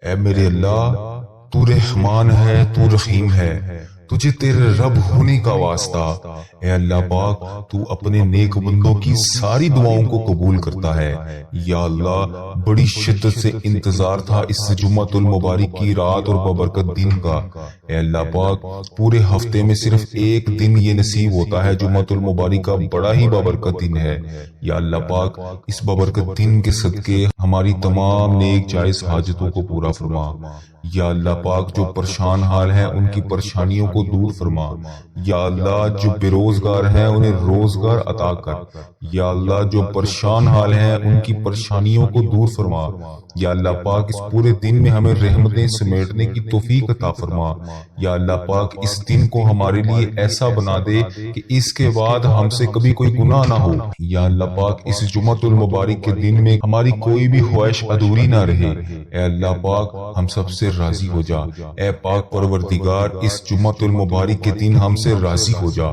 اے میرے اللہ، تو رحمان ہے، تو رحیم ہے، تجھے تیرے رب ہونے کا واسطہ۔ اے اللہ پاک، تو اپنے نیک بندوں کی ساری دعاؤں کو قبول کرتا ہے۔ یا اللہ، بڑی شدت سے انتظار تھا اس جمعۃ المبارک کی رات اور ببرکت دن کا۔ اے اللہ پاک، پورے ہفتے میں صرف ایک دن یہ نصیب ہوتا ہے، جمعۃ المبارک کا بڑا ہی بابرکت دن ہے۔ یا اللہ پاک، اس بابرکت دن کے صدقے ہماری تمام نیک جائز حاجتوں کو پورا فرما۔ یا اللہ پاک، جو پریشان حال ہیں ان کی پریشانیوں کو دور فرما۔ یا اللہ، جو بے روزگار ہیں انہیں روزگار عطا کر۔ یا اللہ، جو پریشان حال ہیں ان کی پریشانیوں کو دور فرما۔ یا اللہ پاک، اس پورے دن میں ہمیں رحمتیں سمیٹنے کی توفیق عطا فرما۔ یا اللہ پاک، اس دن کو ہمارے لیے ایسا بنا دے کہ اس کے بعد ہم سے کبھی کوئی گناہ نہ ہو۔ یا اللہ پاک، اس جمعۃ المبارک کے دن میں ہماری کوئی بھی خواہش ادھوری نہ رہے۔ اے اللہ پاک، ہم سب سے راضی ہو جا۔ اے پاک پروردگار، اس جمعۃ المبارک کے دن ہم سے راضی ہو جا۔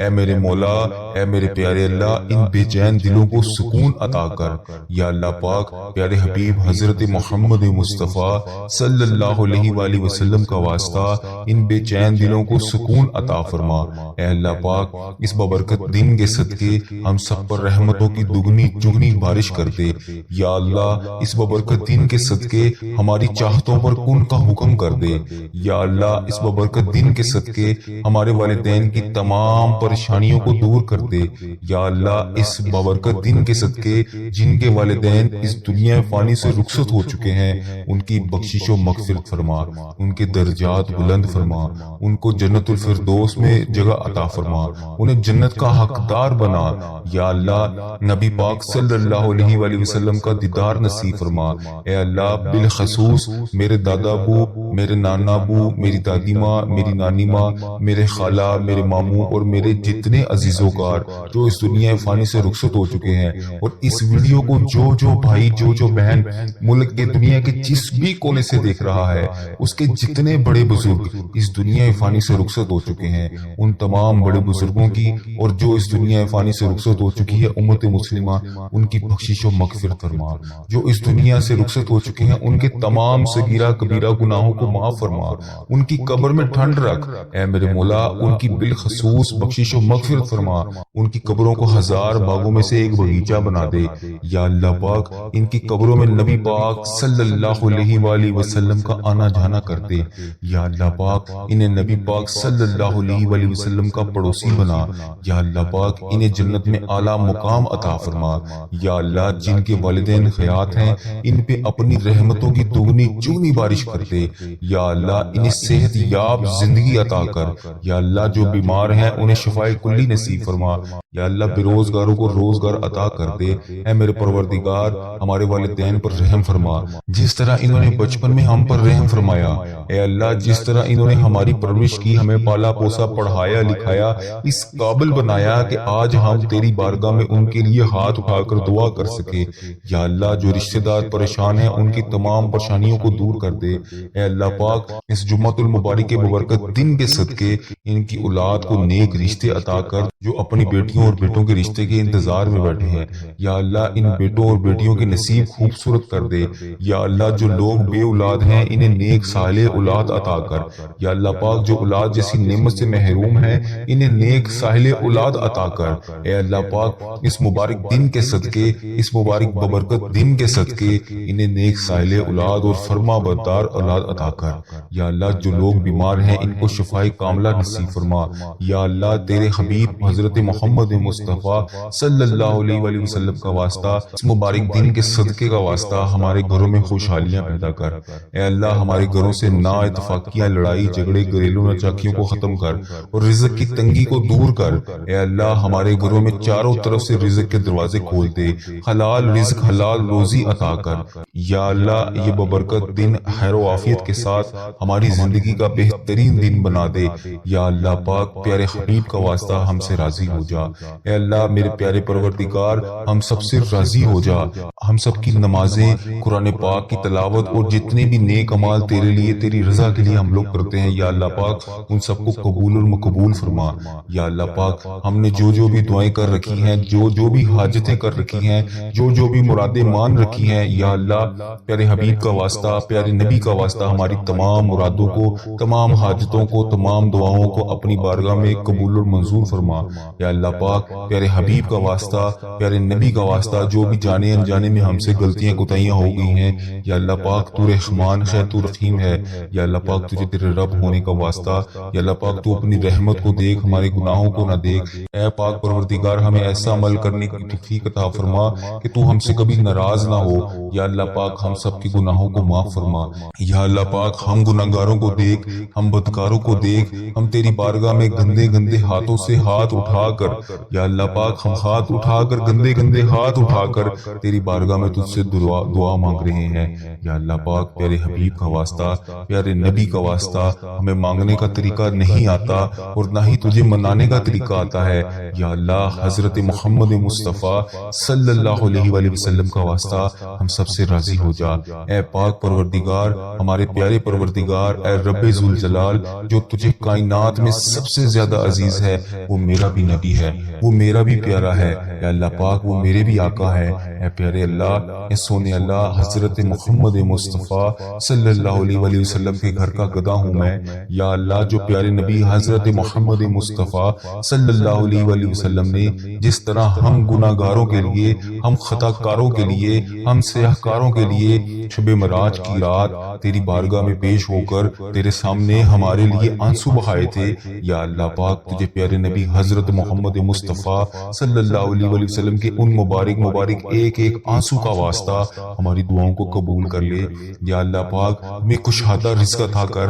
اے میرے مولا، اے میرے پیارے اللہ، ان بے چین دلوں کو سکون عطا کر۔ یا اللہ پاک، پیارے حبیب حضرت محمد مصطفیٰ صلی اللہ علیہ وآلہ وسلم کا واسطہ ان بے چین دلوں کو سکون عطا فرما۔ اے اللہ پاک، اس ببرکت دن کے صدقے ہم سب پر رحمتوں کی دگنی چگنی بارش کر دے۔ یا اللہ، اس ببرکت دن کے صدقے ہماری چاہتوں پر کن کا حکم کر دے۔ یا اللہ، اس ببرکت دن کے صدقے ہمارے والدین کی تمام پریشانیوں کو دور کر دے۔ یا اللہ، اس ببرکت دن کے صدقے جن کے والدین اس دنیا فانی سے رخصت ہو چکے ہیں ان کی بخشش و مغفرت فرما، ان کے درجات بلند فرما، ان کو جنت الفردوس میں جگہ عطا فرما، انہیں جنت کا حقدار بنا۔ یا اللہ، نبی پاک صلی اللہ علیہ وآلہ وسلم کا دیدار نصیب فرما۔ اے اللہ، بالخصوص میرے دادا ابو، میرے نانا ابو، میری دادی ماں، میری نانی ماں، میرے خالہ، میرے ماموں اور میرے جتنے عزیز و کار جو اس دنیا فانی سے رخصت ہو چکے ہیں، اور اس ویڈیو کو جو بھائی، جو بہن ملک کے دنیا کے جس بھی کونے سے دیکھ رہا ہے، اس کے جتنے بڑے بزرگ اس دنیا فانی سے رخصت ہو چکے ہیں، ان تمام بڑے بزرگوں کی اور جو اس دنیا فانی سے رخصت ہو چکی ہے امت مسلمہ، ان کی بخشش و مغفرت فرما۔ جو اس دنیا سے رخصت ہو چکے ہیں ان کے تمام صغیرہ کبیرہ گناہوں کو معاف فرما، ان کی قبر میں ٹھنڈ رکھ۔ اے میرے مولا، ان کی بالخصوص بخشش و مغفرت فرما، ان کی قبروں کو ہزار باغوں میں سے ایک باغیچہ بنا دے۔ یا اللہ پاک، ان کی قبروں میں نبی پاک صلی اللہ علیہ وآلہ وسلم کا آنا جانا کر دے۔ یا اللہ پاک، انہیں نبی پاک صلی اللہ علیہ وآلہ وسلم کا پڑوسی بنا۔ یا اللہ پاک، انہیں جنت میں اعلیٰ مقام عطا فرما۔ یا اللہ، جن کے والدین حیات ہیں ان پہ اپنی رحمتوں کی دگنی چگنی بارش کر دے۔ یا اللہ، انہیں صحت یاب زندگی عطا کر۔ یا اللہ، جو بیمار ہیں انہیں شفائے کلی نصیب فرما۔ یا اللہ، بے روزگاروں کو روزگار عطا کر دے۔ اے میرے پروردگار، ہمارے والدین پر رحم فرما، جس طرح انہوں نے بچپن میں ہم پر رحم فرمایا۔ اے اللہ، جس طرح انہوں نے ہماری پرورش کی، ہمیں پالا پوسا، پڑھایا لکھایا، اس قابل بنایا کہ آج ہم تیری بارگاہ میں ان کے لیے ہاتھ اٹھا کر دعا کر سکے۔ یا اللہ، جو رشتہ دار پریشان ہیں ان کی تمام پریشانیوں کو دور کر دے۔ اے اللہ پاک، اس جمعۃ المبارک کے ببرکت دن کے صدقے ان کی اولاد کو نیک رشتے عطا کر، جو اپنی بیٹیوں اور بیٹوں کے رشتے کے انتظار میں بیٹھے ہیں۔ یا اللہ، ان بیٹوں اور بیٹیوں کے نصیب خوبصورت کر دے۔ یا اللہ، جو لوگ بے اولاد ہیں انہیں نیک صالح اولاد عطا کر۔ یا اللہ پاک، جو اولاد جیسی نعمت سے محروم ہیں انہیں نیک صالح اولاد عطا کر۔ اے اللہ پاک، اس مبارک دن کے صدقے، اس مبارک ببرکت دن کے صدقے انہیں نیک صالح اولاد اور فرما بردار اولاد عطا کر۔ یا اللہ، جو لوگ بیمار ہیں ان کو شفائے کاملہ نصیب فرما۔ یا اللہ، تیرے حبیب حضرت محمد مصطفیٰ صلی اللہ علیہ وآلہ وسلم کا واسطہ، اس مبارک دن کے صدقے کا واسطہ ہمارے گھروں میں خوشحالیاں پیدا کر۔ اے اللہ، ہمارے گھروں سے نا اتفاقیاں، لڑائی جھگڑے، گھریلو ناچاکیوں کو ختم کر اور رزق کی تنگی کو دور کر۔ اے اللہ، ہمارے گھروں میں چاروں طرف سے رزق کے دروازے کھول دے، حلال رزق، حلال روزی عطا کر۔ یا اللہ، یہ ببرکت دن خیر و عافیت کے ساتھ ہماری زندگی کا بہترین دن بنا دے۔ یا اللہ پاک، پیارے حبیب کا واسطہ ہم سے راضی ہو جا۔ اے اللہ میرے پیارے پروردگار ہم سب سے راضی ہو جا، ہم سب کی نمازیں، قرآن پاک کی تلاوت اور جتنے بھی نیک اعمال تیرے لیے تیری رضا کے لیے ہم لوگ کرتے ہیں یا اللہ پاک ان سب کو قبول اور مقبول فرما۔ یا اللہ پاک ہم نے جو جو بھی دعائیں کر رکھی ہیں، جو جو بھی حاجتیں کر رکھی ہیں، جو جو بھی مرادیں مان رکھی ہیں، یا اللہ پیارے حبیب کا واسطہ، پیارے نبی کا واسطہ ہماری تمام مرادوں کو، تمام حاجتوں کو، تمام دعاؤں کو اپنی بارگاہ میں قبول اور منظور فرما۔ یا اللہ پاک پیارے حبیب کا واسطہ، پیارے نبی کا واسطہ جو بھی جانے انجانے میں ہم سے غلطیاں کوتاہیاں ہو گئی ہیں، یا اللہ پاک تو رحمان ہے، تو رحیم ہے، یا اللہ پاک تجھے تیرے رب ہونے کا واسطہ، یا اللہ پاک تو اپنی رحمت کو دیکھ، ہمارے گناہوں کو نہ دیکھ۔ اے پاک پروردگار ہمیں ایسا عمل کرنے کی توفیق عطا فرما کہ تو ہم سے کبھی ناراض نہ ہو۔ یا اللہ پاک ہم سب کے گناہوں کو معاف فرما۔ یا اللہ پاک ہم گناہگاروں کو دیکھ، ہم بدکاروں کو دیکھ، ہم تیری بارگاہ میں گندے گندے ہاتھوں سے ہاتھ اٹھا کر، یا اللہ پاک ہم ہاتھ اٹھا کر، گندے گندے ہاتھ اٹھا کر تیری بارگاہ میں تجھ سے دعا مانگ رہے ہیں۔ یا اللہ پاک پیارے حبیب کا واسطہ، پیارے نبی کا واسطہ ہمیں مانگنے کا طریقہ نہیں آتا اور نہ ہی تجھے منانے کا طریقہ آتا ہے۔ یا اللہ حضرت محمد مصطفیٰ صلی اللہ علیہ وآلہ وسلم کا واسطہ ہم سب سے راضی ہو جا۔ اے پاک پروردگار، ہمارے پیارے پروردگار، اے رب ذوالجلال، جو تجھے کائنات میں سب سے زیادہ عزیز ہے وہ میرا بھی نبی ہے، وہ میرا بھی پیارا ہے۔ اے اللہ پاک وہ میرے بھی آقا ہے۔ اے پیارے اللہ، اے سونے اللہ، حضرت محمد مصطفیٰ صلی اللہ علیہ وآلہ وسلم کے گھر کا گدا ہوں میں۔ یا اللہ جو پیارے نبی حضرت محمد مصطفیٰ صلی اللہ علیہ وآلہ وسلم نے جس طرح ہم گناہگاروں کے لیے، ہم خطا کاروں کے لیے، ہم سیاہ کاروں کے لیے شب معراج کی رات تیری بارگاہ میں پیش ہو کر تیرے سامنے ہمارے لیے آنسو بہائے تھے، یا اللہ پاک تجھے پیارے نبی حضرت محمد مصطفیٰ صلی اللہ علیہ وآلہ وسلم کے ان مبارک ایک ایک آنسو کا واسطہ ہماری دعاؤں کو قبول کر لے۔ یا اللہ پاک ہمیں کشادہ رزق عطا کر،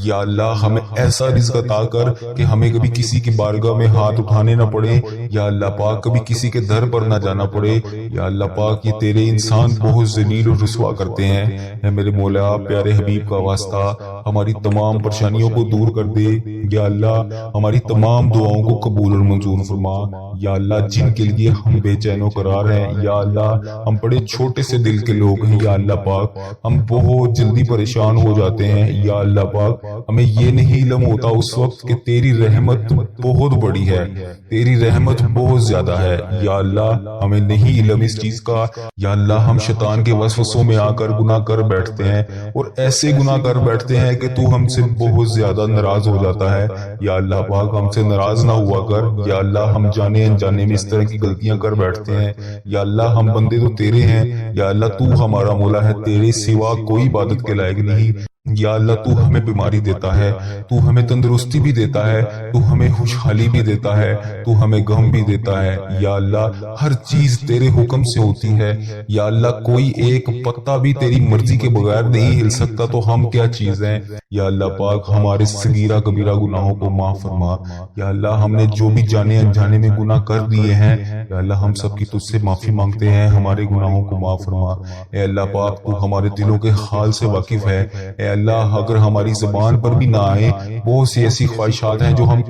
یا اللہ ہمیں ایسا رزق عطا کر کہ ہمیں کبھی کسی کی بارگاہ میں ہاتھ اٹھانے نہ پڑے، یا اللہ پاک کبھی کسی کے در پر نہ جانا پڑے۔ یا اللہ پاک یہ تیرے انسان بہت ذلیل اور رسوا کرتے ہیں۔ اے میرے مولا پیارے حبیب کا واسطہ ہماری تمام پریشانیوں کو دور کر دے۔ یا اللہ ہماری تمام دعاؤں کو قبول اور منظور فرما۔ یا اللہ جن کے لیے ہم بے چین و قرار ہیں، یا اللہ ہم بڑے چھوٹے سے دل کے لوگ ہیں، یا اللہ پاک ہم بہت جلدی پریشان ہو جاتے ہیں، یا اللہ پاک ہمیں یہ نہیں علم ہوتا اس وقت کہ تیری رحمت بہت بڑی ہے، تیری رحمت بہت زیادہ ہے۔ یا اللہ ہمیں نہیں علم اس چیز کا، یا اللہ ہم شیطان کے وسوسوں میں آ کر گناہ کر بیٹھتے ہیں اور ایسے گناہ کر بیٹھتے ہیں کہ تو ہم سے بہت زیادہ ناراض ہو جاتا ہے۔ یا اللہ پاک ہم سے ناراض نہ ہوا کر، یا اللہ ہم جانے انجانے میں اس طرح کی غلطیاں کر بیٹھتے ہیں۔ یا اللہ ہم بندے تو تیرے ہیں، یا اللہ تو ہمارا مولا ہے، تیرے سوا کوئی عبادت کے لائق نہیں۔ یا اللہ تو ہمیں بیماری دیتا ہے، تو ہمیں تندرستی بھی دیتا ہے، تو ہمیں خوشحالی بھی دیتا ہے، تو ہمیں غم بھی دیتا ہے۔ یا اللہ ہر چیز تیرے حکم سے ہوتی ہے۔ یا اللہ کوئی ایک پتا بھی تیری مرضی کے بغیر نہیں ہل سکتا، تو ہم کیا چیز ہیں۔ یا اللہ پاک ہمارے صغیرہ کبیرہ گناہوں کو معاف فرما۔ یا اللہ ہم نے جو بھی جانے انجانے میں گناہ کر دیے ہیں، یا اللہ ہم سب کی تجھ سے معافی مانگتے ہیں، ہمارے گناہوں کو معاف فرما۔ اے اللہ پاک تو ہمارے دلوں کے حال سے واقف ہے۔ اے اللہ اگر ہماری زبان پر بھی نہ آئے، بہت سی ایسی خواہشات ہیں جو ہم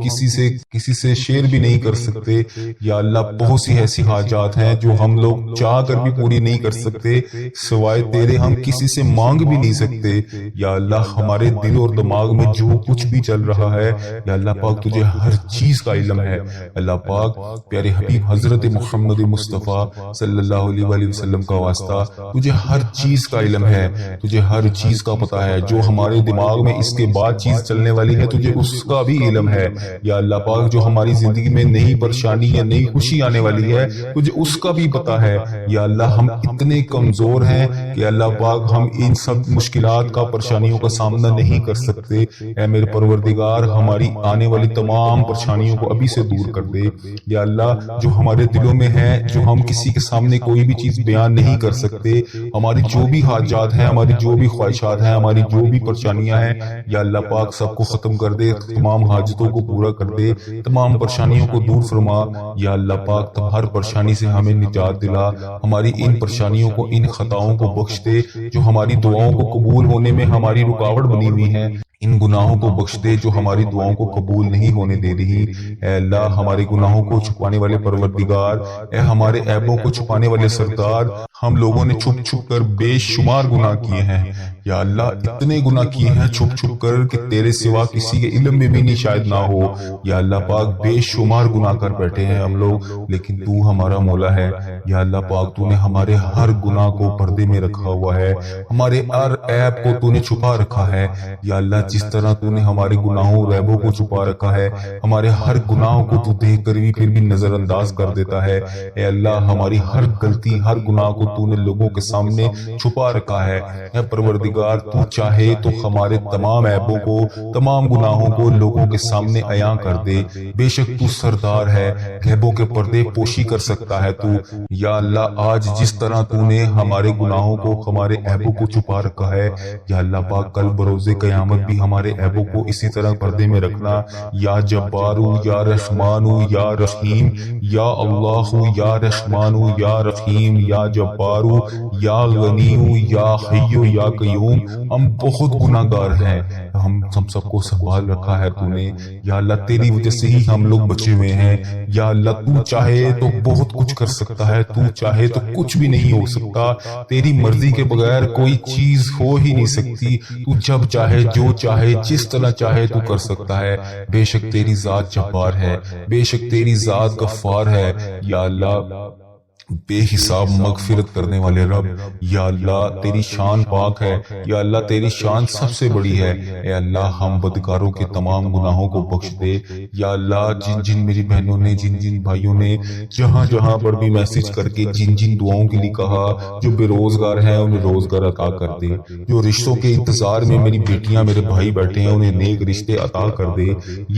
کسی سے شیئر بھی نہیں کر سکتے۔ یا اللہ بہت سی ایسی حاجات ہیں جو ہم لوگ چاہ کر بھی پوری نہیں کر سکتے، سوائے تیرے ہم کسی سے مانگ بھی نہیں سکتے۔ یا اللہ ہمارے دل اور دماغ میں جو کچھ بھی چل رہا ہے، یا اللہ پاک تجھے ہر چیز کا علم ہے۔ اللہ پاک پیارے حبیب حضرت محمد مصطفیٰ صلی اللہ علیہ وآلہ وسلم کا واسطہ تجھے ہر چیز کا علم ہے، تجھے ہر چیز کا پتہ ہے، جو ہمارے دماغ میں اس کے بعد چیز چلنے والی ہے تجھے اس کا بھی علم ہے۔ یا اللہ پاک جو ہماری زندگی میں نئی پریشانی یا نئی خوشی آنے والی ہے تجھے اس کا بھی پتہ ہے۔ یا اللہ ہم اتنے کمزور ہیں کہ اللہ پاک ہم ان سب مشکلات کا، پریشانیوں کا سامنا نہیں کر سکتے۔ اے میرے پروردگار ہماری آنے والی تمام پریشانیوں کو ابھی سے دور کر دے۔ یا اللہ جو ہمارے دلوں میں ہے، جو ہم کسی کے سامنے کوئی بھی چیز بیان نہیں کر سکتے، ہماری جو بھی حاجات ہیں، ہماری جو بھی خواہشات ہیں، ہماری جو بھی پریشانیاں ہیں، یا اللہ پاک سب کو ختم کر دے، تمام حاجتوں کو پورا کر دے، تمام پریشانیوں کو دور فرما۔ یا اللہ پاک تم ہر پریشانی سے ہمیں نجات دلا، ہماری ان پریشانیوں کو، ان خطاؤں کو بخش دے جو ہماری دعاؤں کو قبول ہونے میں ہماری رکاوٹ بنی ہوئی ہیں۔ ان گناہوں کو بخش دے جو ہماری دعاؤں کو قبول نہیں ہونے دے رہی۔ اے اللہ ہمارے گناہوں کو چھپانے والے پروردگار، اے ہمارے عیبوں کو چھپانے والے سردار، ہم لوگوں نے چھپ چھپ کر بے شمار گناہ کیے ہیں یا اللہ، اتنے گناہ کیے ہیں چھپ چھپ کر کہ تیرے سوا کسی کے علم میں بھی نہیں شاید نہ ہو یا اللہ پاک، بے شمار گناہ کر بیٹھے ہیں ہم لوگ، لیکن تو ہمارا مولا ہے یا اللہ پاک، تو نے ہمارے ہر گناہ کو پردے میں رکھا ہوا ہے، ہمارے ہر عیب کو تو نے چھپا رکھا ہے یا اللہ، جس طرح تو نے ہمارے گناہوں اور عیبوں کو چھپا رکھا ہے، ہمارے ہر گناہوں کو تو دیکھ کر بھی پھر بھی نظر انداز کر دیتا ہے۔ اے اللہ ہماری ہر غلطی، ہر گناہ کو تو نے لوگوں کے سامنے چھپا رکھا ہے۔ اے پروردگار، تو چاہے تو ہمارے تمام عیبوں کو، تمام گناہوں کو لوگوں کے سامنے عیاں کر دے، بے شک تو سردار ہے، غیبوں کے پردے پوشی کر سکتا ہے تو یا اللہ، آج جس طرح تو نے ہمارے گناہوں کو، ہمارے عیبوں کو چھپا رکھا ہے یا اللہ پاک، کل بروز قیامت بھی ہمارے عیبوں کو اسی طرح پردے میں رکھنا یا جبارو یا رحمانو یا رحیم، یا اللہ یا رحمانو یا رحیم، یا جبارو یا غنیو یا حیو یا قیوم۔ ہم بہت گناہ گار ہیں، ہم سب کو سنبھال رکھا ہے تو نے یا اللہ، تیری وجہ سے ہی ہم لوگ بچے ہوئے ہیں یا اللہ، تو چاہے تو بہت کچھ کر سکتا ہے، تو چاہے تو کچھ بھی نہیں ہو سکتا، تیری مرضی کے بغیر کوئی چیز ہو ہی نہیں سکتی، تو جب چاہے، جو چاہے، جس طرح چاہے تو کر سکتا ہے۔ بے شک تیری ذات جبار ہے، بے شک تیری ذات غفار ہے یا اللہ، بے حساب مغفرت کرنے والے رب یا اللہ، تیری شان پاک ہے یا اللہ، تیری شان سب سے بڑی ہے۔ اے اللہ، ہم بدکاروں کے تمام گناہوں کو بخش دے یا اللہ، جن جن میری بہنوں نے، جن جن بھائیوں نے جہاں جہاں پر بھی میسج کر کے جن جن دعاؤں کے لیے کہا، جو بے روزگار ہیں انہیں روزگار عطا کر دے، جو رشتوں کے انتظار میں میری بیٹیاں، میرے بھائی بیٹھے ہیں، انہیں نیک رشتے عطا کر دے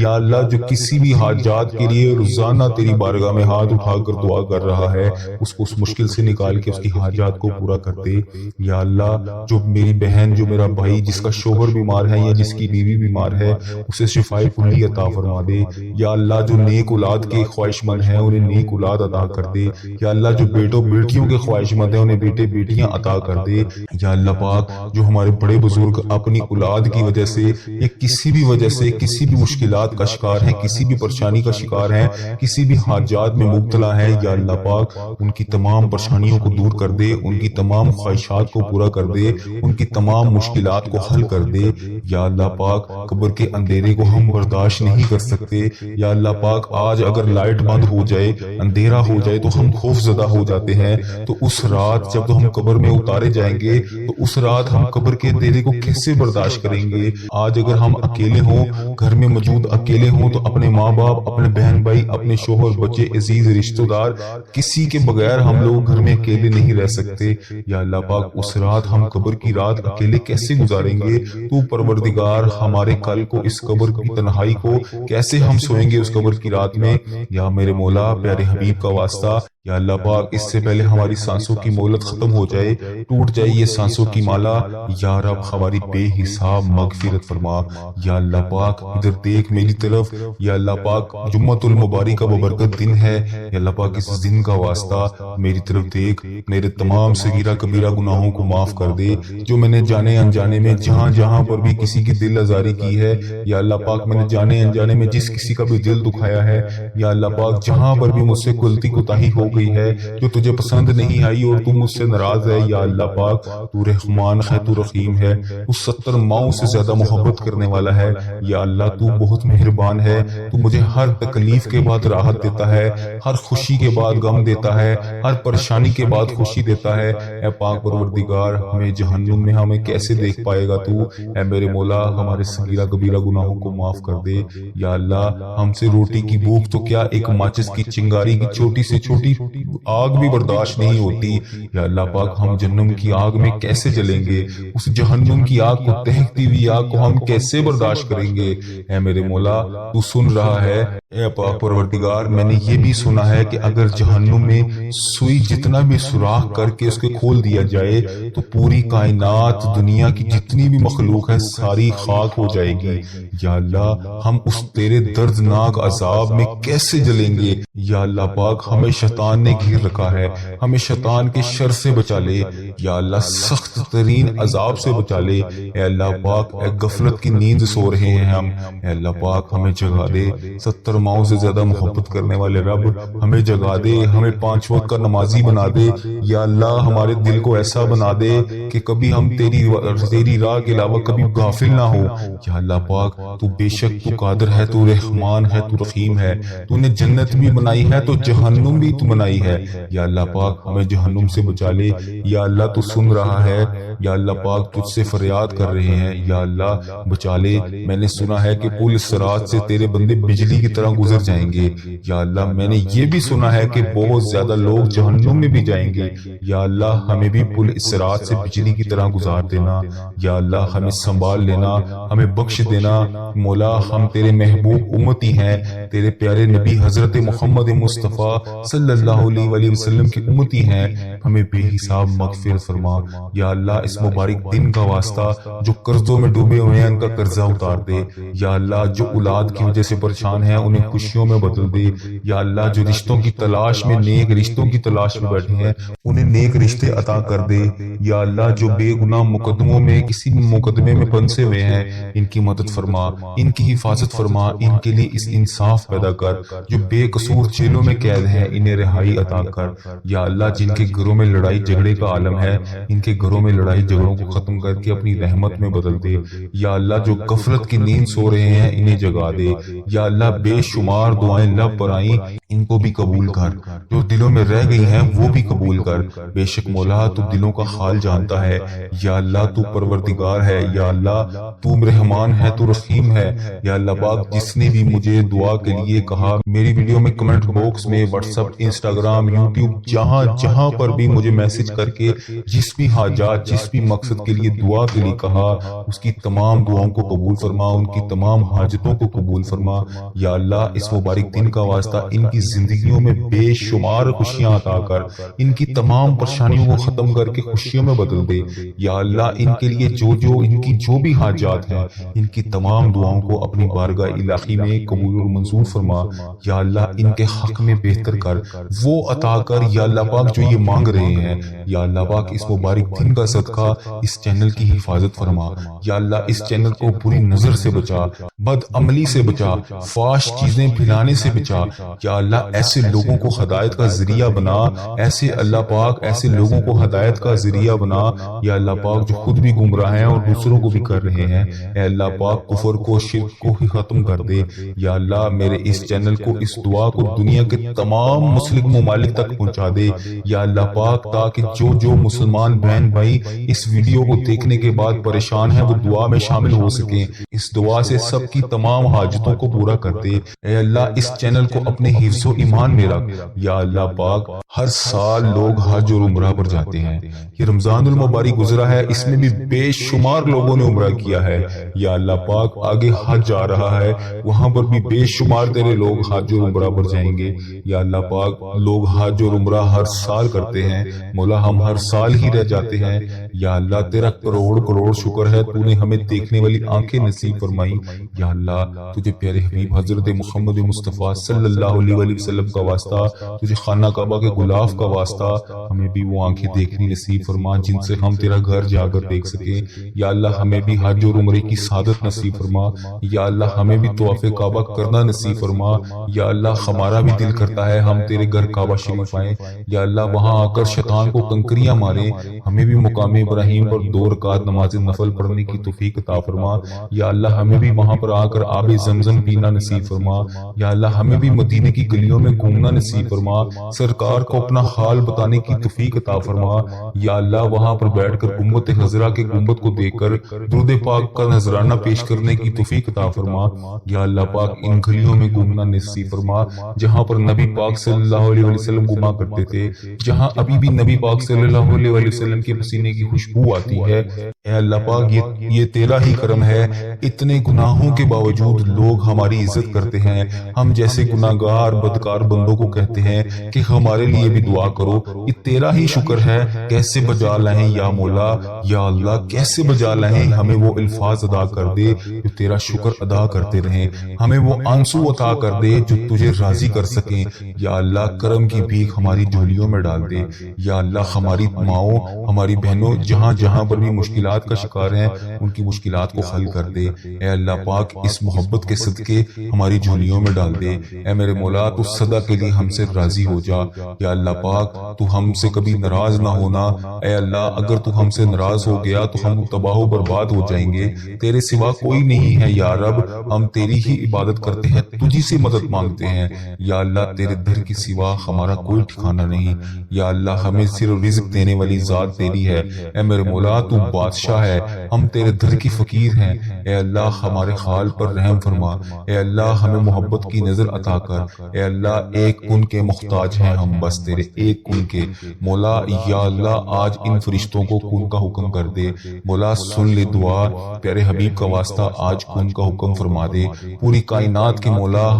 یا اللہ، جو کسی بھی حاجات کے لیے روزانہ تیری بارگاہ میں ہاتھ اٹھا کر دعا کر رہا ہے، اس کو اس مشکل سے نکال کے اس کی حاجات کو پورا کر دے یا اللہ، جو میری بہن، جو میرا بھائی جس کا شوہر بیمار ہے یا جس کی بیوی بیمار ہے، اسے شفائے کلی عطا فرما دے یا اللہ، جو نیک اولاد کے خواہش مند ہیں انہیں نیک اولاد عطا کر دے یا اللہ، جو بیٹوں بیٹیوں کے خواہش مند ہیں انہیں بیٹے بیٹیاں عطا کر دے یا اللہ پاک، جو ہمارے بڑے بزرگ اپنی اولاد کی وجہ سے یا کسی بھی وجہ سے کسی بھی مشکلات کا شکار ہیں، کسی بھی پریشانی کا شکار ہیں، کسی بھی حاجات میں مبتلا ہے یا اللہ پاک، ان کی تمام پریشانیوں کو دور کر دے، ان کی تمام خواہشات کو پورا کر دے، ان کی تمام مشکلات کو حل کر دے یا اللہ پاک، قبر کے اندھیرے کو ہم برداشت نہیں کر سکتے یا اللہ پاک، آج اگر لائٹ بند ہو جائے، اندھیرا ہو جائے تو ہم خوف زدہ ہو جاتے ہیں، تو اس رات جب ہم قبر میں اتارے جائیں گے تو اس رات ہم قبر کے اندھیرے کو کیسے برداشت کریں گے؟ آج اگر ہم اکیلے ہوں، گھر میں موجود اکیلے ہوں، تو اپنے ماں باپ، اپنے بہن بھائی، اپنے شوہر، بچے، عزیز رشتہ دار، کسی کے بغیر ہم لوگ گھر میں اکیلے نہیں رہ سکتے یا اللہ پاک، اس رات ہم قبر کی رات اکیلے کیسے گزاریں گے؟ تو پروردگار، ہمارے کل کو اس قبر کی تنہائی کو کیسے ہم سوئیں گے اس قبر کی رات میں؟ یا میرے مولا، پیارے حبیب کا واسطہ یا اللہ پاک، اس سے پہلے ہماری سانسوں کی مہلت ختم ہو جائے، ٹوٹ جائے یہ سانسوں کی مالا، یا رب ہماری بے حساب مغفرت فرما یا اللہ پاک۔ ادھر دیکھ میری طرف یا اللہ پاک، جمعۃ المبارک کا ببرکت دن ہے یا اللہ پاک، اس دن کا واسطہ میری طرف دیکھ، میرے تمام صغیرہ کبیرہ گناہوں کو معاف کر دے، جو میں نے جانے انجانے میں جہاں جہاں پر بھی کسی کی دل آزاری کی ہے یا اللہ پاک، میں نے جانے انجانے میں جس کسی کا بھی دل دکھایا ہے یا اللہ پاک، جہاں پر بھی مجھ سے غلطی کوتاہی ہو گئی ہے جو تجھے پسند نہیں آئی اور تو مجھ سے ناراض ہے یا اللہ پاک، تو رحمان ہے، تو رحیم ہے، تو 70 ماؤں سے زیادہ محبت کرنے والا ہے یا اللہ، تو بہت مہربان ہے، تو مجھے ہر تکلیف کے بعد راحت دیتا ہے، ہر خوشی کے بعد غم دیتا ہے، ہر پریشانی کے بعد خوشی دیتا ہے۔ اے پاک پروردگار، ہمیں جہنم میں ہمیں کیسے دیکھ پائے گا تو؟ اے میرے مولا، ہمارے صغیرہ کبیرہ گناہوں کو معاف کر دے یا اللہ، ہم سے روٹی کی بھوک تو کیا، ایک ماچس کی چنگاری کی چھوٹی سے چھوٹی آگ بھی برداشت نہیں ہوتی یا اللہ پاک، ہم جہنم کی آگ میں کیسے جلیں گے؟ اس جہنم کی آگ کو، دہکتی ہوئی آگ کو ہم کیسے برداشت کریں گے؟ اے میرے مولا، تو سن رہا ہے۔ اے پاک پروردگار، میں نے یہ بھی سنا ہے کہ اگر جہنم میں سوئی جتنا بھی سوراخ کر کے اس کے کھول دیا جائے تو پوری کائنات، دنیا کی جتنی بھی مخلوق ہے، ساری خاک ہو جائے گی یا اللہ، ہم اس تیرے دردناک عذاب میں کیسے جلیں گے یا اللہ پاک؟ ہمیں شیطان شیطان نے گھیر رکھا ہے، ہمیں شیطان کے شر سے بچا لے یا اللہ، سخت ترین عذاب سے بچا لے اے اللہ پاک۔ اے غفلت کی نیند سو رہے ہیں ہم، اے اللہ پاک ہمیں جگا دے۔ 70 ماؤں سے زیادہ محبت کرنے والے رب ہمیں جگا دے، ہمیں 5 وقت کا نمازی بنا دے یا اللہ، ہمارے دل کو ایسا بنا دے کہ کبھی ہم تیری راہ کے علاوہ کبھی غافل نہ ہو یا اللہ پاک۔ تو بے شک تو قادر ہے، تو رحمان ہے، تو رحیم ہے، تو نے جنت بھی بنائی ہے تو جہنم بھی تو بنائی ہے یا اللہ پاک، ہمیں جہنم سے بچا لے یا اللہ۔ تو سن رہا ہے یا اللہ پاک، تجھ سے فریاد کر رہے ہیں یا اللہ بچا لے۔ میں نے سنا ہے کہ پل صراط سے تیرے بندے بجلی کی طرح گزر جائیں گے یا اللہ، میں نے یہ بھی سنا ہے کہ بہت زیادہ لوگ جہنم میں بھی جائیں گے یا اللہ، ہمیں بھی پل صراط سے بجلی کی طرح گزار دینا یا اللہ، ہمیں سنبھال لینا، ہمیں بخش دینا مولا۔ ہم تیرے محبوب امتی ہیں، تیرے پیارے نبی حضرت محمد مصطفیٰ صلی اللہ علیہ وآلہ وسلم کی امتی ہیں، ہمیں بے حساب مغفرت فرما یا اللہ۔ اس مبارک دن کا واسطہ جو قرضوں میں ڈوبے ہوئے ہیں ان کا قرضہ اتار دے یا اللہ، جو اولاد کی وجہ سے پریشان ہیں انہیں خوشیوں میں بدل دے یا اللہ، جو رشتوں کی تلاش میں، نیک رشتوں کی تلاش میں بیٹھے ہیں انہیں نیک رشتے عطا کر دے یا اللہ۔ جو بے گناہ مقدموں میں کسی بھی مقدمے میں پھنسے ہوئے ہیں ان کی مدد فرما، ان کی حفاظت فرما، ان کے لیے اس انصاف پیدا کر۔ جو بے قصور جیلوں میں قید ہیں انہیں رہائی عطا کر یا اللہ۔ جن کے گھروں میں لڑائی جھگڑے کا عالم ہے ان کے گھروں میں لڑائی جھگڑوں کو ختم کر کے اپنی رحمت میں بدل دے یا اللہ۔ جو غفلت کی نیند سو رہے ہیں انہیں جگا دے یا اللہ۔ بے شمار دعائیں لب پر آئیں ان کو بھی قبول کر، جو دلوں میں رہ گئی ہیں وہ بھی قبول کر۔ بے شک مولا تو دلوں کا حال جانتا ہے یا اللہ، تو پروردگار ہے یا اللہ، تو رحمان ہے، تو رحیم ہے یا اللہ پاک۔ جس نے بھی مجھے دعا کے لیے کہا، میری ویڈیو میں کمنٹ باکس میں، واٹس ایپ، انسٹاگرام، یوٹیوب، جہاں پر بھی مجھے میسج کر کے جس بھی حاجات، جس بھی مقصد کے لیے دعا کے لیے کہا، اس کی تمام دعاؤں کو قبول فرما، ان کی تمام حاجتوں کو قبول فرما یا اللہ۔ اس مبارک دن کا واسطہ ان کی زندگیوں میں بے شمار خوشیاں عطا کر، ان کی تمام پریشانیوں کو ختم کر کے خوشیوں میں بدل دے یا اللہ۔ ان کے لیے ان کی جو بھی حاجات ہیں ان کی تمام دعاؤں کو اپنی بارگاہ الہی میں قبول و منظور فرما یا اللہ۔ ان کے حق میں بہتر کر، وہ عطا کر یا اللہ پاک جو یہ مانگ رہے ہیں یا اللہ پاک۔ اس مبارک دن کا صدقہ اس چینل کی حفاظت فرما یا اللہ۔ اس چینل کو بری نظر سے بچا، بد عملی سے بچا، فحش چیزیں پھیلانے سے بچا یا اللہ۔ ایسے لوگوں کو ہدایت کا ذریعہ بنا، ایسے اللہ پاک، ایسے لوگوں کو ہدایت کا ذریعہ بنا یا اللہ پاک، جو خود بھی گمراہ ہیں اور دوسروں کو بھی کر رہے ہیں اے اللہ پاک۔ کفر کو، شرک کو ہی ختم کر دے یا اللہ۔ میرے اس چینل کو، اس دعا کو دنیا کے تمام مسلم ممالک تک پہنچا دے یا اللہ پاک، تاکہ جو مسلمان بہن بھائی اس ویڈیو کو دیکھنے کے بعد پریشان ہیں وہ دعا میں شامل ہو سکیں۔ اس دعا سے سب کی تمام حاجتوں کو پورا کر دے اے اللہ۔ اس چینل کو اپنے حفظ و ایمان میں رکھ یا اللہ پاک۔ ہر سال لوگ حج اور عمرہ پر جاتے ہیں، یہ رمضان المبارک گزرا ہے، اس میں بھی بے شمار لوگوں نے عمرہ کیا ہے یا اللہ پاک۔ آگے حج آ رہا ہے، وہاں پر بھی بے شمار تیرے لوگ حج اور عمرہ پر جائیں گے یا اللہ پاک۔ لوگ حج اور عمرہ ہر سال کرتے ہیں مولا، ہم ہر سال ہی رہ جاتے ہیں یا اللہ۔ تیرا کروڑ شکر ہے، تو نے ہمیں دیکھنے والی آنکھیں نصیب فرمائی یا اللہ۔ تجھے پیارے حبیب حضرت محمد مصطفیٰ صلی اللہ علیہ وآلہ وسلم کا واسطہ، تجھے خانہ کعبہ کے غلاف کا واسطہ، ہمیں بھی وہ آنکھیں دیکھنی نصیب فرما جن سے ہم تیرا گھر جا کر دیکھ سکیں یا اللہ۔ ہمیں بھی حج اور عمرے کی سعادت نصیب فرما یا اللہ۔ ہمیں بھی طواف کعبہ کرنا نصیب فرما یا اللہ۔ ہمارا بھی دل کرتا ہے ہم تیرے گھر کعبہ شریف آئیں یا اللہ، وہاں آ کر شیطان کو کنکریاں ماریں۔ ہمیں بھی مقام ابراہیم پر 2 رکعت نماز نفل پڑھنے کی توفیق عطا فرما یا اللہ۔ ہمیں بھی وہاں پر آ کر آب زمزم پینا نصیب فرما یا اللہ۔ ہمیں بھی مدینے کی گلیوں میں گھومنا نصیب فرما، سرکار کو اپنا حال بتانے کی توفیق عطا فرما یا اللہ۔ وہاں پر بیٹھ کر گنبد خضرا کے گنبد کو دیکھ کر درود پاک کا نذرانہ پیش کرنے کی توفیق عطا فرما یا اللہ پاک۔ ان گلیوں میں گھومنا نصیب فرما جہاں پر نبی پاک صلی اللہ علیہ وسلم گھوما کرتے تھے، جہاں ابھی بھی نبی پاک صلی اللہ علیہ وسلم کے پسینے کی خوشبو آتی ہے اے اللہ پاک یہ تیرا ہی کرم ہے، اتنے گناہوں کے باوجود لوگ ہماری عزت کرتے ہیں، ہم جیسے گناہگار بدکار بندوں کو کہتے ہیں کہ ہمارے لیے بھی دعا کرو، یہ تیرا ہی شکر ہے۔ کیسے بجا لائیں یا مولا، یا اللہ کیسے بجا لائیں، ہمیں وہ الفاظ ادا کر دے جو تیرا شکر ادا کرتے رہیں، ہمیں وہ آنسو عطا کر دے جو تجھے راضی کر سکیں۔ یا اللہ کرم کی بھیک ہماری جھولیوں میں ڈال دے۔ یا اللہ ہماری ماؤں ہماری بہنوں جہاں جہاں پر بھی مشکلات کا شکار ہیں، ان کی مشکلات کو حل کر دے۔ اے اللہ پاک اس محبت کے صدقے ہماری جھولیوں میں ڈال دے۔ اے میرے مولا تو سدا کے لیے ہم سے راضی ہو جا۔ یا اللہ پاک تو ہم سے کبھی ناراض نہ ہونا۔ اے اللہ اگر تو ہم سے ناراض ہو گیا تو ہم تباہ و برباد ہو جائیں گے، تیرے سوا کوئی نہیں ہے یا رب، ہم تیری ہی عبادت کرتے ہیں، تجھی سے مدد مانگتے ہیں۔ یا اللہ تیرے در کے سوا ہمارا کوئی ٹھکانہ نہیں۔ یا اللہ ہمیں صرف رزق دینے والی ذات تیری ہے۔ اے میرے مولا تو بادشاہ ہے، ہم تیرے در کی فقیر ہیں۔ اے اللہ ہمارے حال پر رحم فرما۔ اے اللہ ہمیں محبت کی نظر عطا کر۔ اے اللہ ایک کن کے محتاج ہیں ہم، بس تیرے ایک کن کے۔ مولا یا اللہ آج ان فرشتوں کو کن کا حکم کر دے۔ مولا سن لے دعا، پیارے حبیب کا واسطہ آج کن کا حکم فرما دے۔ پوری کائنات کے مولا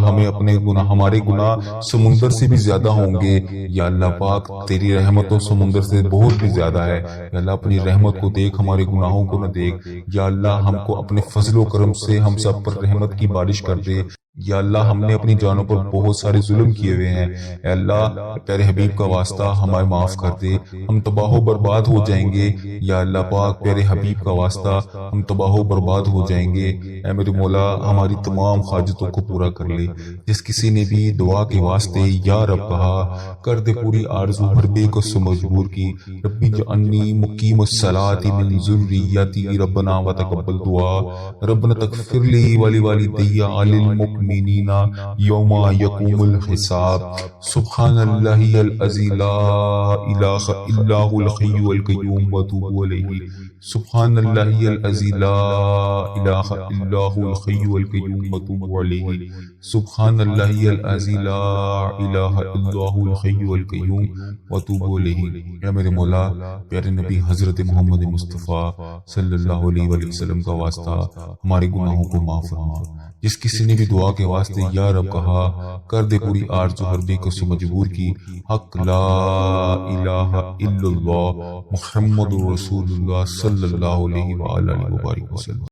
ہمارے گناہ سمندر سے بھی زیادہ ہوں گے، یا اللہ پاک تیری رحمت و سمندر سے بہت بھی زیادہ ہے۔ یا اللہ اپنی رحمت کو دیکھ، ہمارے گناہوں کو نہ دیکھ۔ یا اللہ ہم کو اپنے فضل و کرم سے ہم سب پر رحمت کی بارش کر دے۔ یا اللہ ہم نے اپنی جانوں پر بہت سارے ظلم کیے ہوئے ہیں، اے اللہ پیارے حبیب کا واسطہ ہمیں معاف کر دے، ہم تباہ و برباد ہو جائیں گے۔ یا اللہ پاک پیارے حبیب کا واسطہ ہم تباہ و برباد ہو جائیں گے۔ اے میرے مولا ہماری تمام حاجتوں کو پورا کر لے۔ جس کسی نے بھی دعا کے واسطے یا رب کہا، کر دے پوری آرزو ہر بے کس مجبور کی۔ ربی جعلنی مقیم الصلاۃ من ذریتی ربنا وتقبل دعا، ربنا تغفر لی ولوالدی وللمؤمنین یوم یقوم الحساب۔ سبحان اللہ العظی لا الہ الا هو الحی القیوم واتوب الیہ۔ سبحان اللہ العظی لا الہ الا هو الحی القیوم واتوب الیہ۔ سبحان اللہ العظی لا الہ الا هو الحی القیوم واتوب الیہ۔ اے میرے مولا پیارے نبی حضرت محمد مصطفیٰ صلی اللہ علیہ وآلہ وسلم کا واسطہ ہمارے گناہوں کو معاف فرما۔ جس کسی نے بھی دعا کے واسطے یا رب کہا، کر دے پوری آرزو ہر بے کس مجبور کی۔ حق لا الہ الا اللہ محمد رسول اللہ صلی اللہ علیہ وآلہ وسلم۔